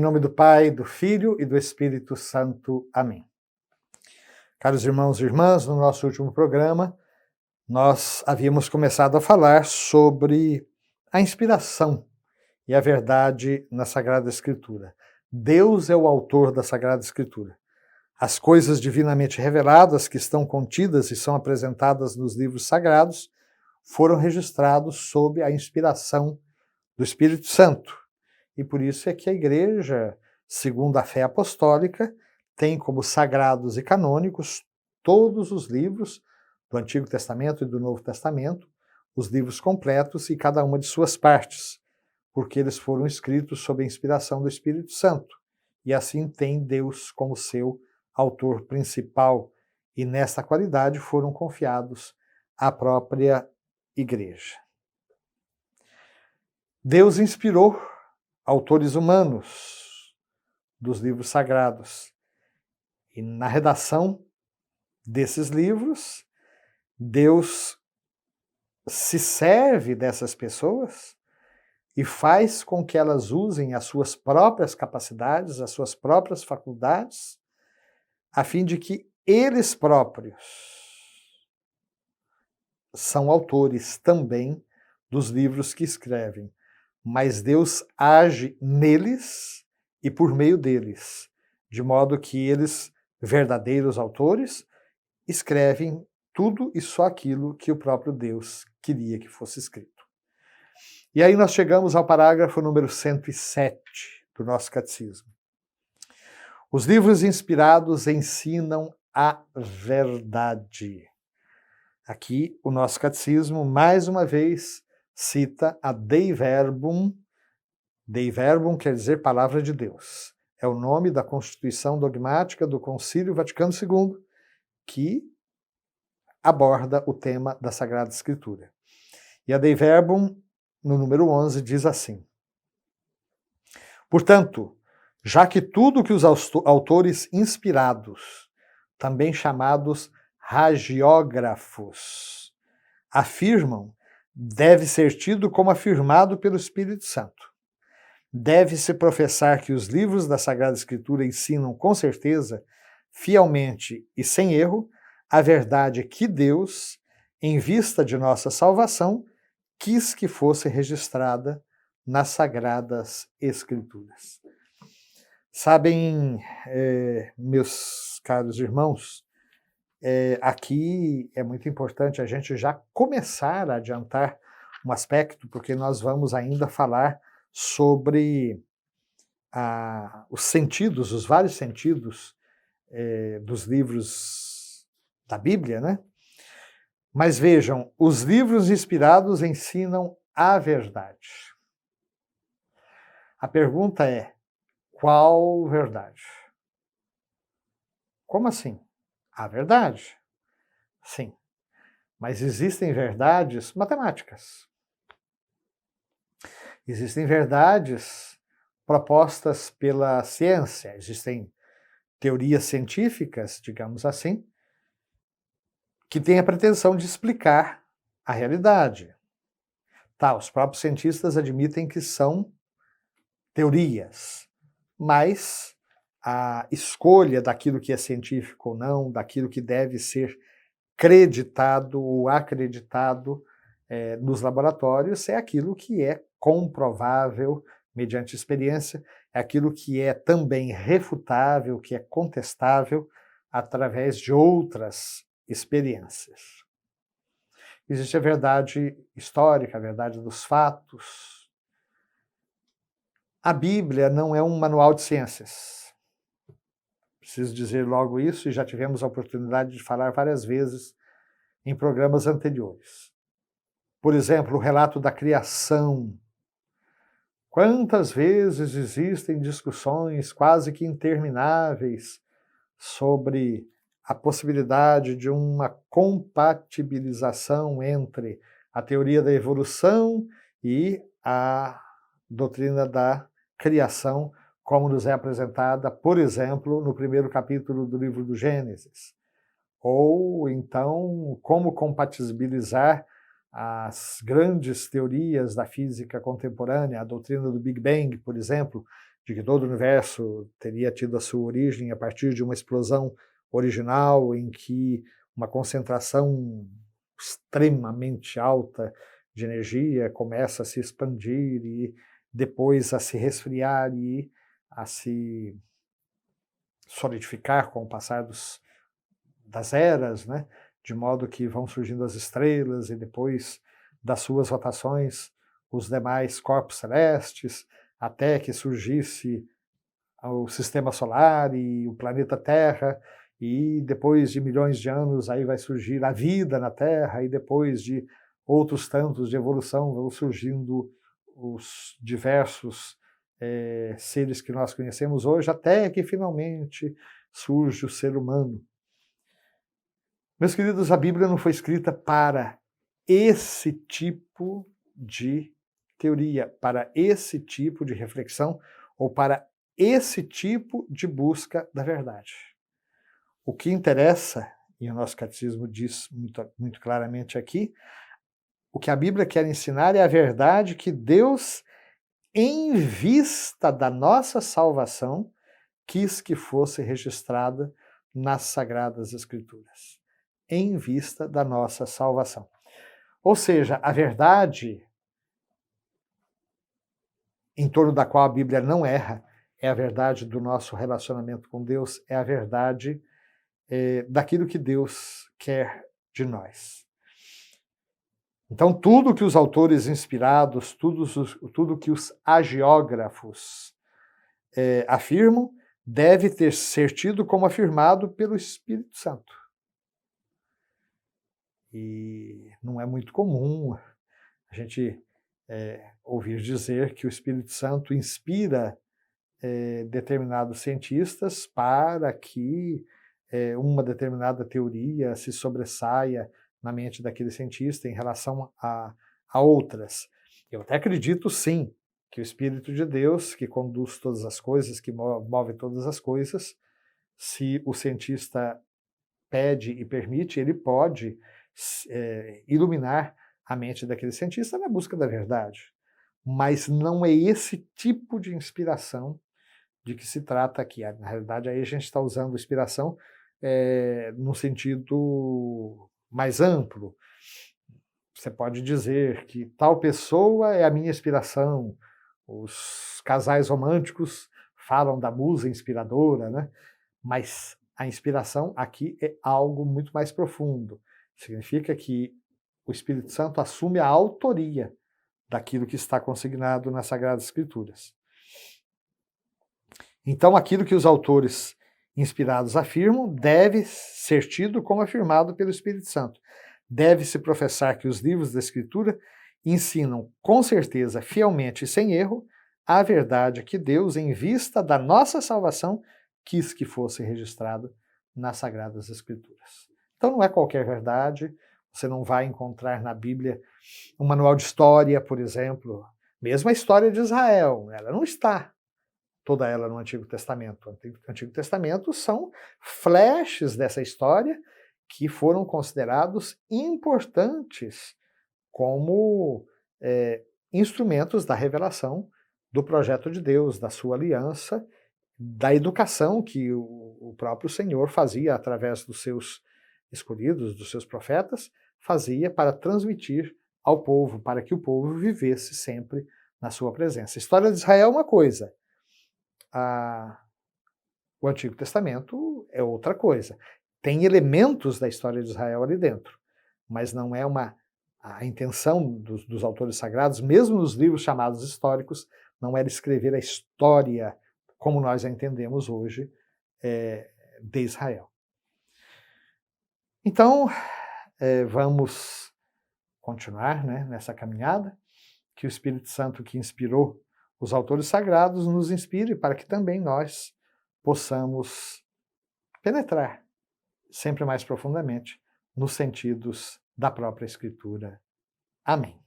nome do Pai, do Filho e do Espírito Santo. Amém. Caros irmãos e irmãs, no nosso último programa, nós havíamos começado a falar sobre a inspiração e a verdade na Sagrada Escritura. Deus é o autor da Sagrada Escritura. As coisas divinamente reveladas que estão contidas e são apresentadas nos livros sagrados foram registrados sob a inspiração do Espírito Santo. E por isso é que a Igreja, segundo a fé apostólica, tem como sagrados e canônicos todos os livros do Antigo Testamento e do Novo Testamento, os livros completos e cada uma de suas partes, porque eles foram escritos sob a inspiração do Espírito Santo. E assim tem Deus como seu autor principal, e nessa qualidade foram confiados à própria Igreja. Deus inspirou autores humanos dos livros sagrados. E na redação desses livros, Deus se serve dessas pessoas e faz com que elas usem as suas próprias capacidades, as suas próprias faculdades, a fim de que eles próprios são autores também dos livros que escrevem. Mas Deus age neles e por meio deles, de modo que eles, verdadeiros autores, escrevem tudo e só aquilo que o próprio Deus queria que fosse escrito. E aí nós chegamos ao parágrafo número 107 do nosso catecismo. Os livros inspirados ensinam a verdade. Aqui o nosso catecismo, mais uma vez, cita a Dei Verbum. Dei Verbum quer dizer palavra de Deus. É o nome da Constituição Dogmática do Concílio Vaticano II, que aborda o tema da Sagrada Escritura. E a Dei Verbum, no número 11, diz assim: portanto, já que tudo que os autores inspirados, também chamados hagiógrafos, afirmam, deve ser tido como afirmado pelo Espírito Santo. Deve-se professar que os livros da Sagrada Escritura ensinam com certeza, fielmente e sem erro, a verdade que Deus, em vista de nossa salvação, quis que fosse registrada nas Sagradas Escrituras. Sabem, meus caros irmãos, aqui é muito importante a gente já começar a adiantar um aspecto, porque nós vamos ainda falar sobre os sentidos, os vários sentidos dos livros da Bíblia, né? Mas vejam, os livros inspirados ensinam a verdade. A pergunta é, qual verdade? Como assim? A verdade? Sim. Mas existem verdades matemáticas. Existem verdades propostas pela ciência. Existem teorias científicas, digamos assim, que têm a pretensão de explicar a realidade. Tá, os próprios cientistas admitem que são teorias, mas a escolha daquilo que é científico ou não, daquilo que deve ser creditado ou acreditado nos laboratórios, é aquilo que é comprovável mediante experiência, é aquilo que é também refutável, que é contestável através de outras experiências. Existe a verdade histórica, a verdade dos fatos. A Bíblia não é um manual de ciências. Preciso dizer logo isso, e já tivemos a oportunidade de falar várias vezes em programas anteriores. Por exemplo, o relato da criação. Quantas vezes existem discussões quase que intermináveis sobre a possibilidade de uma compatibilização entre a teoria da evolução e a doutrina da criação, como nos é apresentada, por exemplo, no primeiro capítulo do livro do Gênesis. Ou, então, como compatibilizar as grandes teorias da física contemporânea, a doutrina do Big Bang, por exemplo, de que todo o universo teria tido a sua origem a partir de uma explosão original em que uma concentração extremamente alta de energia começa a se expandir e depois a se resfriar e a se solidificar com o passar das eras, né? De modo que vão surgindo as estrelas e depois das suas rotações os demais corpos celestes, até que surgisse o sistema solar e o planeta Terra, e depois de milhões de anos aí vai surgir a vida na Terra, e depois de outros tantos de evolução vão surgindo os diversos seres que nós conhecemos hoje, até que finalmente surge o ser humano. Meus queridos, a Bíblia não foi escrita para esse tipo de teoria, para esse tipo de reflexão ou para esse tipo de busca da verdade. O que interessa, e o nosso catecismo diz muito claramente aqui, o que a Bíblia quer ensinar é a verdade que Deus, em vista da nossa salvação, quis que fosse registrada nas Sagradas Escrituras. Em vista da nossa salvação. Ou seja, a verdade em torno da qual a Bíblia não erra é a verdade do nosso relacionamento com Deus, é a verdade daquilo que Deus quer de nós. Então, tudo que os autores inspirados, tudo que os agiógrafos afirmam, deve ser tido como afirmado pelo Espírito Santo. E não é muito comum a gente ouvir dizer que o Espírito Santo inspira determinados cientistas para que uma determinada teoria se sobressaia na mente daquele cientista em relação a outras. Eu até acredito, sim, que o Espírito de Deus, que conduz todas as coisas, que move todas as coisas, se o cientista pede e permite, ele pode iluminar a mente daquele cientista na busca da verdade. Mas não é esse tipo de inspiração de que se trata aqui. Na realidade, aí a gente está usando inspiração no sentido mais amplo. Você pode dizer que tal pessoa é a minha inspiração. Os casais românticos falam da musa inspiradora, né? Mas a inspiração aqui é algo muito mais profundo. Significa que o Espírito Santo assume a autoria daquilo que está consignado nas Sagradas Escrituras. Então, aquilo que os autores inspirados afirmam deve ser tido como afirmado pelo Espírito Santo. Deve-se professar que os livros da Escritura ensinam com certeza, fielmente e sem erro, a verdade que Deus, em vista da nossa salvação, quis que fosse registrado nas Sagradas Escrituras. Então não é qualquer verdade, você não vai encontrar na Bíblia um manual de história, por exemplo, mesmo a história de Israel, ela não está toda ela no Antigo Testamento. O Antigo Testamento são flashes dessa história que foram considerados importantes como instrumentos da revelação do projeto de Deus, da sua aliança, da educação que o próprio Senhor fazia através dos seus escolhidos, dos seus profetas, fazia para transmitir ao povo, para que o povo vivesse sempre na sua presença. A história de Israel é uma coisa, o Antigo Testamento é outra coisa. Tem elementos da história de Israel ali dentro, mas não é a intenção dos autores sagrados, mesmo nos livros chamados históricos, não era escrever a história como nós a entendemos hoje de Israel. Então, vamos continuar, né, nessa caminhada, que o Espírito Santo que inspirou os autores sagrados nos inspire para que também nós possamos penetrar sempre mais profundamente nos sentidos da própria Escritura. Amém.